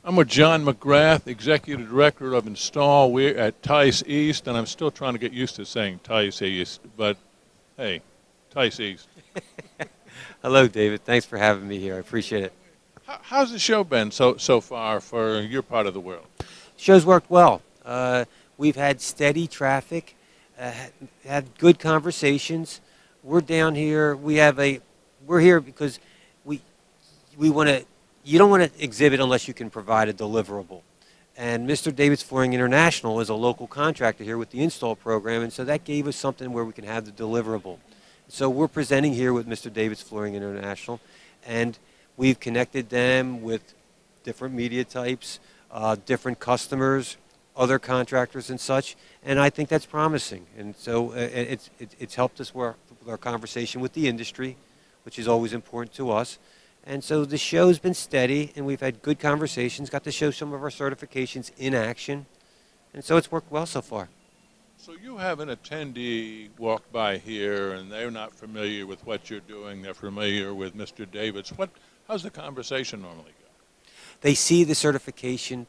I'm with John McGrath, Executive Director of Install. We're at Tice East, and I'm still trying to get used to saying Tice East, but hey, Tice East. Hello, David. Thanks for having me here. I appreciate it. How's the show been so far for your part of the world? Show's worked well. We've had steady traffic, had good conversations. We're down here. We're here because we want to. You don't want to exhibit unless you can provide a deliverable. And Mr. David's Flooring International is a local contractor here with the install program, and so that gave us something where we can have the deliverable. So we're presenting here with Mr. David's Flooring International, and we've connected them with different media types, different customers, other contractors and such, and I think that's promising. And so it's helped us with our conversation with the industry, which is always important to us. And so the show's been steady, and we've had good conversations, got to show some of our certifications in action, and so it's worked well so far. So you have an attendee walk by here, and they're not familiar with what you're doing. They're familiar with Mr. David's. How's the conversation normally go? They see the certification.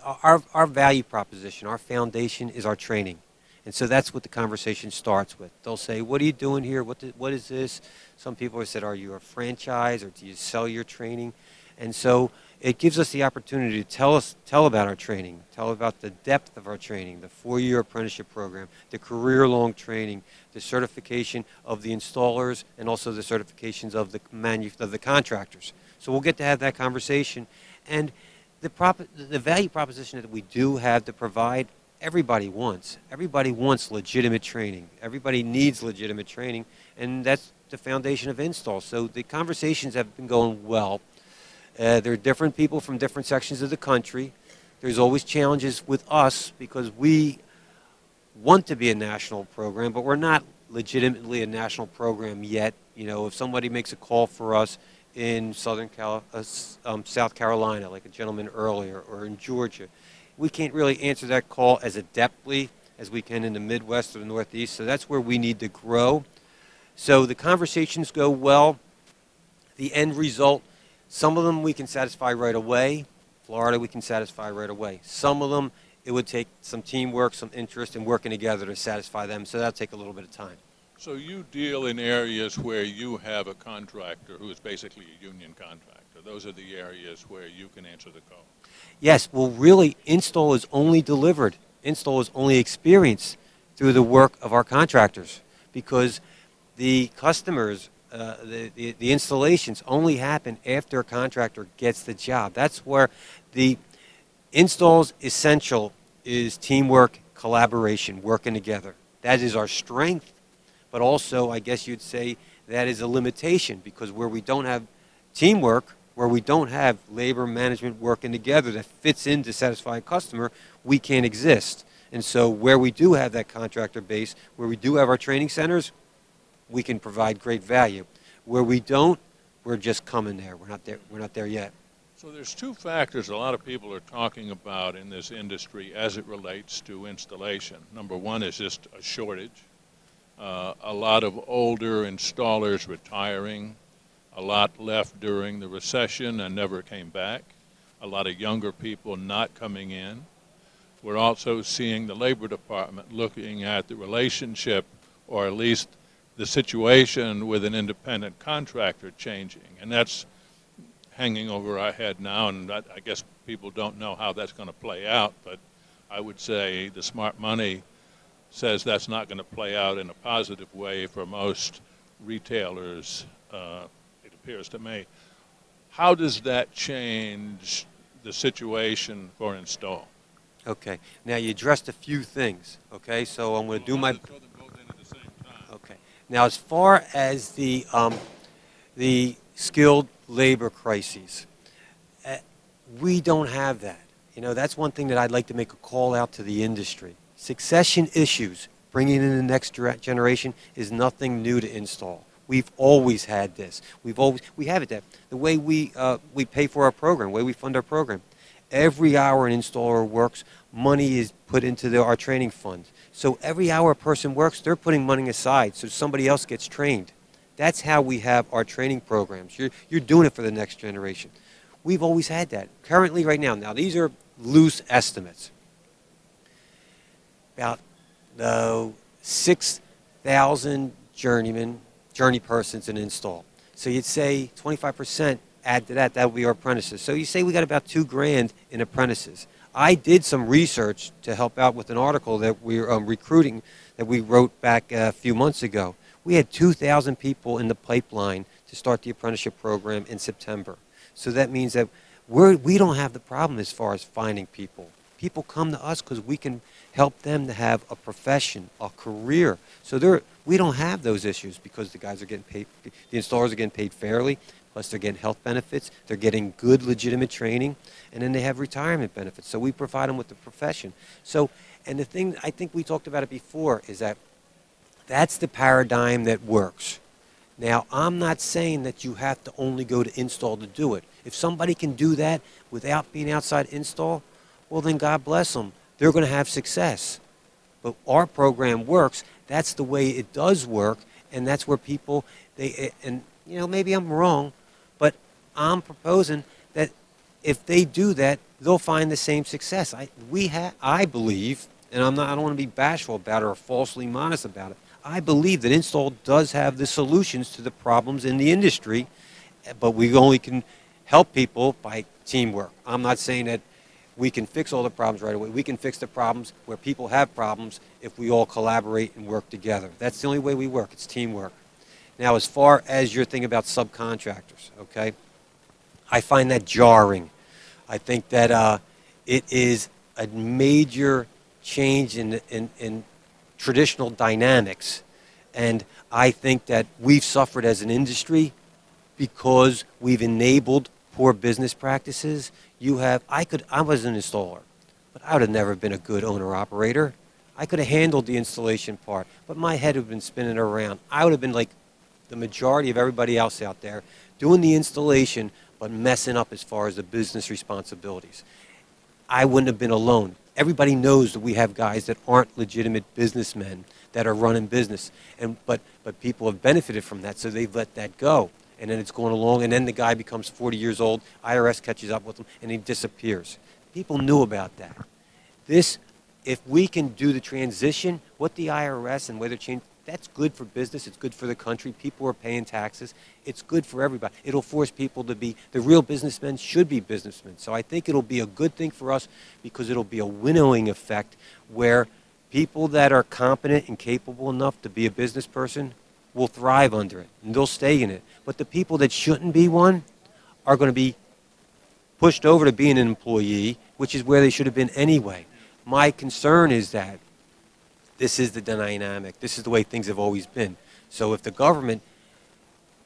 Our value proposition, our foundation is our training. And so that's what the conversation starts with. They'll say, what are you doing here? What is this? Some people have said, are you a franchise or do you sell your training? And so it gives us the opportunity to tell about our training, tell about the depth of our training, the 4-year apprenticeship program, the career-long training, the certification of the installers, and also the certifications of the contractors. So we'll get to have that conversation. And the value proposition that we do have to provide, everybody wants legitimate training. Everybody needs legitimate training, and that's the foundation of install. So the conversations have been going well. There are different people from different sections of the country. There's always challenges with us because we want to be a national program, but we're not legitimately a national program yet. You know, if somebody makes a call for us in South Carolina, like a gentleman earlier, or in Georgia, we can't really answer that call as adeptly as we can in the Midwest or the Northeast, so that's where we need to grow. So the conversations go well. The end result, some of them we can satisfy right away. Florida we can satisfy right away. Some of them, it would take some teamwork, some interest, and working together to satisfy them, so that'll take a little bit of time. So you deal in areas where you have a contractor who is basically a union contractor. Those are the areas where you can answer the call. Yes, well, really, install is only delivered. Install is only experienced through the work of our contractors because the customers, the installations only happen after a contractor gets the job. That's where the install's essential is teamwork, collaboration, working together. That is our strength, but also, I guess you'd say, that is a limitation because where we don't have teamwork, where we don't have labor management working together that fits in to satisfy a customer, we can't exist. And so where we do have that contractor base, where we do have our training centers, we can provide great value. Where we don't, we're just coming there. We're not there yet. So there's two factors a lot of people are talking about in this industry as it relates to installation. Number one is just a shortage. A lot of older installers retiring. A lot left during the recession and never came back. A lot of younger people not coming in. We're also seeing the Labor Department looking at the relationship, or at least the situation with an independent contractor changing. And that's hanging over our head now, and I guess people don't know how that's going to play out, but I would say the smart money says that's not going to play out in a positive way for most retailers, it appears to me. How does that change the situation for install? Okay. Now, you addressed a few things, okay? So I'm going to do my... Throw them both in at the same time. Okay. Now, as far as the skilled labor crises, we don't have that. You know, that's one thing that I'd like to make a call out to the industry. Succession issues, bringing in the next generation, is nothing new to install. We've always had this. We have it that the way we pay for our program, the way we fund our program. Every hour an installer works, money is put into our training fund. So every hour a person works, they're putting money aside so somebody else gets trained. That's how we have our training programs. You're doing it for the next generation. We've always had that. Currently, right now these are loose estimates. About 6,000 journey persons in install. So you'd say 25% add to that, that would be our apprentices. So you say we got about $2,000 in apprentices. I did some research to help out with an article that we're recruiting that we wrote back a few months ago. We had 2,000 people in the pipeline to start the apprenticeship program in September. So that means that we don't have the problem as far as finding people. People come to us because we can help them to have a profession, a career. So we don't have those issues because the guys are getting paid, the installers are getting paid fairly, plus they're getting health benefits, they're getting good, legitimate training, and then they have retirement benefits. So we provide them with the profession. So, and the thing, I think we talked about it before, is that that's the paradigm that works. Now, I'm not saying that you have to only go to install to do it. If somebody can do that without being outside install, well, then God bless them. They're going to have success. But our program works. That's the way it does work, and that's where people, and you know, maybe I'm wrong, but I'm proposing that if they do that, they'll find the same success. I believe, and I don't want to be bashful about it or falsely modest about it, I believe that install does have the solutions to the problems in the industry, but we only can help people by teamwork. I'm not saying that we can fix all the problems right away. We can fix the problems where people have problems if we all collaborate and work together. That's the only way we work. It's teamwork. Now, as far as your thing about subcontractors, okay, I find that jarring. I think that it is a major change in traditional dynamics, and I think that we've suffered as an industry because we've enabled poor business practices. I was an installer, but I would have never been a good owner-operator. I could have handled the installation part, but my head would have been spinning around. I would have been like the majority of everybody else out there, doing the installation, but messing up as far as the business responsibilities. I wouldn't have been alone. Everybody knows that we have guys that aren't legitimate businessmen that are running business, but people have benefited from that, so they've let that go. And then it's going along, and then the guy becomes 40 years old, IRS catches up with him, and he disappears. People knew about that. If we can do the transition, what the IRS and whether change, that's good for business, it's good for the country, people are paying taxes, it's good for everybody. It'll force people to be, the real businessmen should be businessmen. So I think it'll be a good thing for us because it'll be a winnowing effect where people that are competent and capable enough to be a business person will thrive under it, and they'll stay in it. But the people that shouldn't be one are going to be pushed over to being an employee, which is where they should have been anyway. My concern is that this is the dynamic. This is the way things have always been. So if the government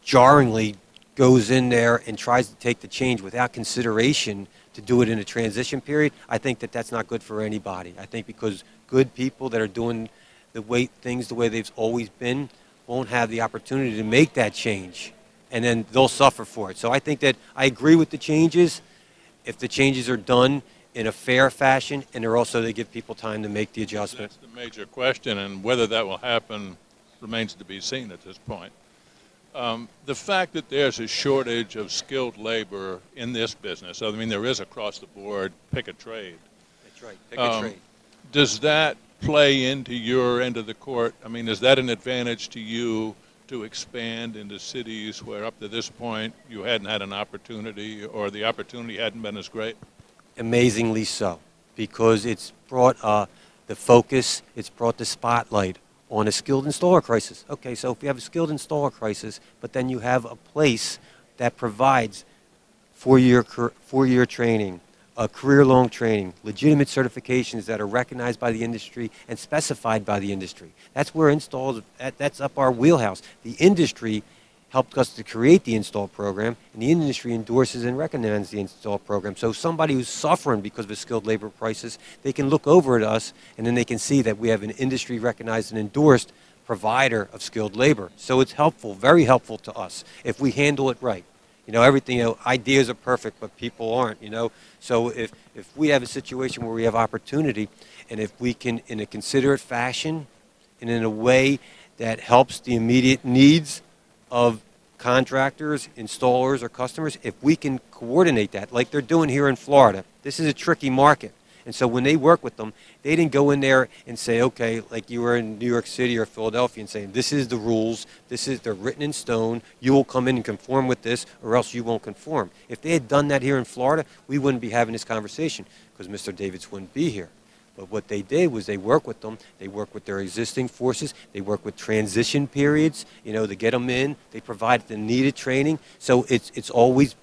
jarringly goes in there and tries to take the change without consideration to do it in a transition period, I think that that's not good for anybody. I think because good people that are doing the way they've always been won't have the opportunity to make that change, and then they'll suffer for it. So I think that I agree with the changes if the changes are done in a fair fashion, and they give people time to make the adjustment. That's the major question, and whether that will happen remains to be seen at this point. The fact that there's a shortage of skilled labor in this business, I mean, there is across the board, pick a trade. That's right, pick a trade. Does that play into your end of the court? I mean, is that an advantage to you to expand into cities where up to this point you hadn't had an opportunity or the opportunity hadn't been as great? Amazingly so, because it's brought the focus, it's brought the spotlight on a skilled installer crisis. Okay, so if you have a skilled installer crisis, but then you have a place that provides four-year training, career-long training, legitimate certifications that are recognized by the industry and specified by the industry. That's where installs, that's up our wheelhouse. The industry helped us to create the install program, and the industry endorses and recommends the install program. So somebody who's suffering because of a skilled labor crisis, they can look over at us, and then they can see that we have an industry-recognized and endorsed provider of skilled labor. So it's helpful, very helpful to us if we handle it right. You know, everything, you know, ideas are perfect, but people aren't, you know. So if we have a situation where we have opportunity, and if we can, in a considerate fashion and in a way that helps the immediate needs of contractors, installers, or customers, if we can coordinate that, like they're doing here in Florida. This is a tricky market. And so when they work with them, they didn't go in there and say, okay, like you were in New York City or Philadelphia and saying, this is the rules, they're written in stone, you will come in and conform with this or else you won't conform. If they had done that here in Florida, we wouldn't be having this conversation because Mr. Davids wouldn't be here. But what they did was they work with them. They work with their existing forces. They work with transition periods, to get them in. They provide the needed training. So it's always,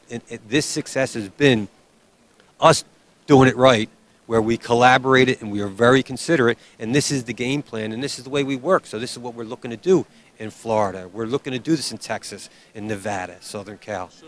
this success has been us doing it right, where we collaborated and we are very considerate, and this is the game plan, and this is the way we work. So this is what we're looking to do in Florida. We're looking to do this in Texas, in Nevada, Southern Cal. So